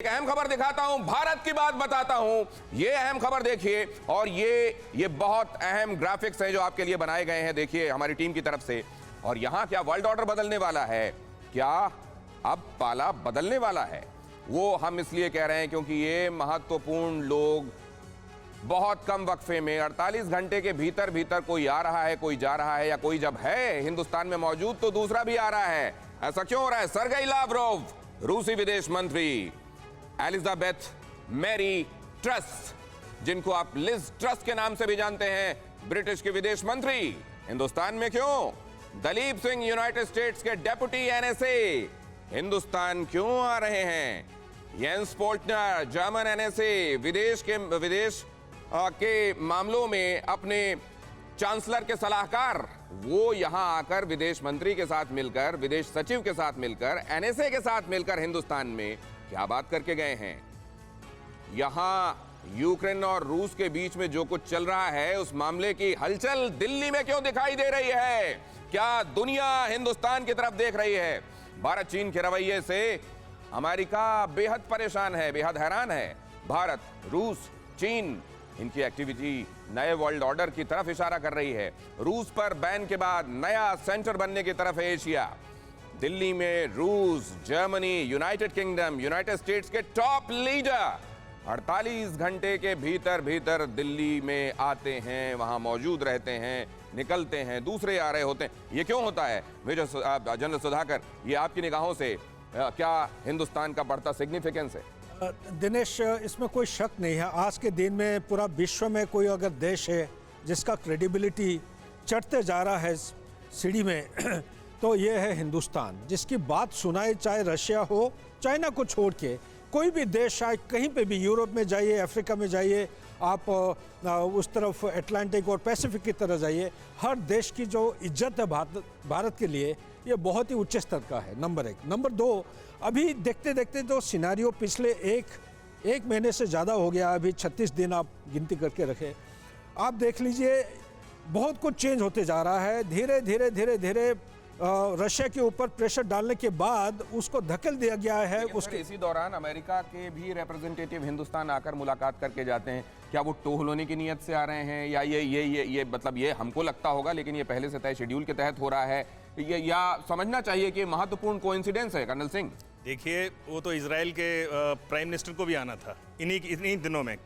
एक अहम खबर दिखाता हूं, भारत की बात बताता हूं। ये अहम खबर देखिए, और ये बहुत अहम ग्राफिक्स हैं जो आपके लिए बनाए गए हैं, देखिए हमारी टीम की तरफ से। और यहां क्या वर्ल्ड ऑर्डर बदलने वाला है? क्या अब पाला बदलने वाला है? वो हम इसलिए कह रहे हैं क्योंकि ये महत्वपूर्ण लोग बहुत कम वक्फे में 48 घंटे के भीतर भीतर कोई आ रहा है, कोई जा रहा है, या कोई जब है हिंदुस्तान में मौजूद तो दूसरा भी आ रहा है। ऐसा क्यों हो रहा है? सरगेई लावरोव, रूसी विदेश मंत्री, एलिजाबेथ मैरी ट्रस, जिनको आप लिज ट्रस के नाम से भी जानते हैं, ब्रिटिश के विदेश मंत्री, हिंदुस्तान में क्यों? दलीप सिंह, यूनाइटेड स्टेट्स के डेप्यूटी एनएसए, हिंदुस्तान क्यों आ रहे हैं? येंस पोल्टनर, जर्मन एनएसए, विदेश के मामलों में अपने चांसलर के सलाहकार, वो यहां आकर विदेश मंत्री के साथ मिलकर, विदेश सचिव के साथ मिलकर, एनएसए के साथ मिलकर हिंदुस्तान में क्या बात करके गए हैं? यहां यूक्रेन और रूस के बीच में जो कुछ चल रहा है, उस मामले की हलचल दिल्ली में क्यों दिखाई दे रही है? क्या दुनिया हिंदुस्तान की तरफ देख रही है? भारत चीन के रवैये से अमेरिका बेहद परेशान है, बेहद हैरान है। भारत, रूस, चीन, इनकी एक्टिविटी नए वर्ल्ड ऑर्डर की तरफ इशारा कर रही है। रूस पर बैन के बाद नया सेंटर बनने की तरफ है एशिया। दिल्ली में रूस, Germany, United kingdom, United states के टॉप लीडर 48 घंटे के भीतर भीतर दिल्ली में आते हैं, वहां मौजूद रहते हैं, निकलते हैं, दूसरे आ रहे होते हैं। ये क्यों होता है मेजर जनरल सुधाकर? ये आपकी निगाहों से क्या हिंदुस्तान का बढ़ता सिग्निफिकेंस है? दिनेश, इसमें कोई शक नहीं है। आज के दिन में पूरा विश्व में कोई अगर देश है जिसका क्रेडिबिलिटी चढ़ते जा रहा है सीढ़ी में तो ये है हिंदुस्तान, जिसकी बात सुनाए, चाहे रशिया हो, चाइना को छोड़ के कोई भी देश, चाहे कहीं पे भी, यूरोप में जाइए, अफ्रीका में जाइए, आप उस तरफ अटलांटिक और पैसिफिक की तरफ जाइए, हर देश की जो इज्जत है भारत के लिए, ये बहुत ही उच्च स्तर का है, नंबर एक। नंबर दो, अभी देखते देखते जो सिनारियो पिछले एक महीने से ज़्यादा हो गया, अभी 36 दिन आप गिनती करके रखें, आप देख लीजिए बहुत कुछ चेंज होते जा रहा है। धीरे धीरे धीरे धीरे रशिया के ऊपर प्रेशर डालने के बाद उसको धकेल दिया गया है। उसके इसी दौरान अमेरिका के भी रिप्रेजेंटेटिव हिंदुस्तान आकर मुलाकात करके जाते हैं। क्या वो टोह लेने की नीयत से आ रहे हैं, या ये मतलब ये हमको लगता होगा, लेकिन ये पहले से तय शेड्यूल के तहत हो रहा है, ये या समझना चाहिए कि महत्वपूर्ण कोइंसिडेंस है? कर्नल सिंह, देखिए, वो तो इजराइल के प्राइम मिनिस्टर को भी आना था इन्हीं दिनों में,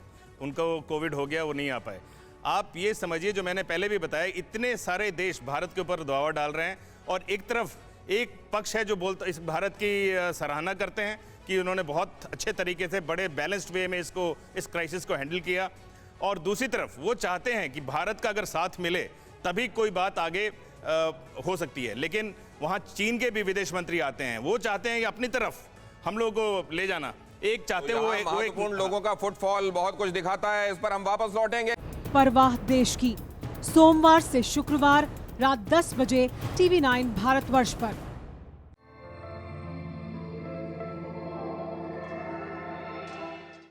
उनको कोविड हो गया, वो नहीं आ पाए। आप ये समझिए, जो मैंने पहले भी बताया, इतने सारे देश भारत के ऊपर दबाव डाल रहे हैं, और एक तरफ एक पक्ष है जो बोलता, इस भारत की सराहना करते हैं कि उन्होंने बहुत अच्छे तरीके से, बड़े बैलेंस्ड वे में इस क्राइसिस को हैंडल किया, और दूसरी तरफ वो चाहते हैं कि भारत का अगर साथ मिले तभी कोई बात आगे हो सकती है। लेकिन वहाँ चीन के भी विदेश मंत्री आते हैं, वो चाहते हैं कि अपनी तरफ हम लोग को ले जाना, एक चाहते वो एक लोगों का फुटफॉल बहुत कुछ दिखाता है। इस पर हम वापस लौटेंगे। परवाह देश की, सोमवार से शुक्रवार रात 10 बजे TV9 भारतवर्ष पर।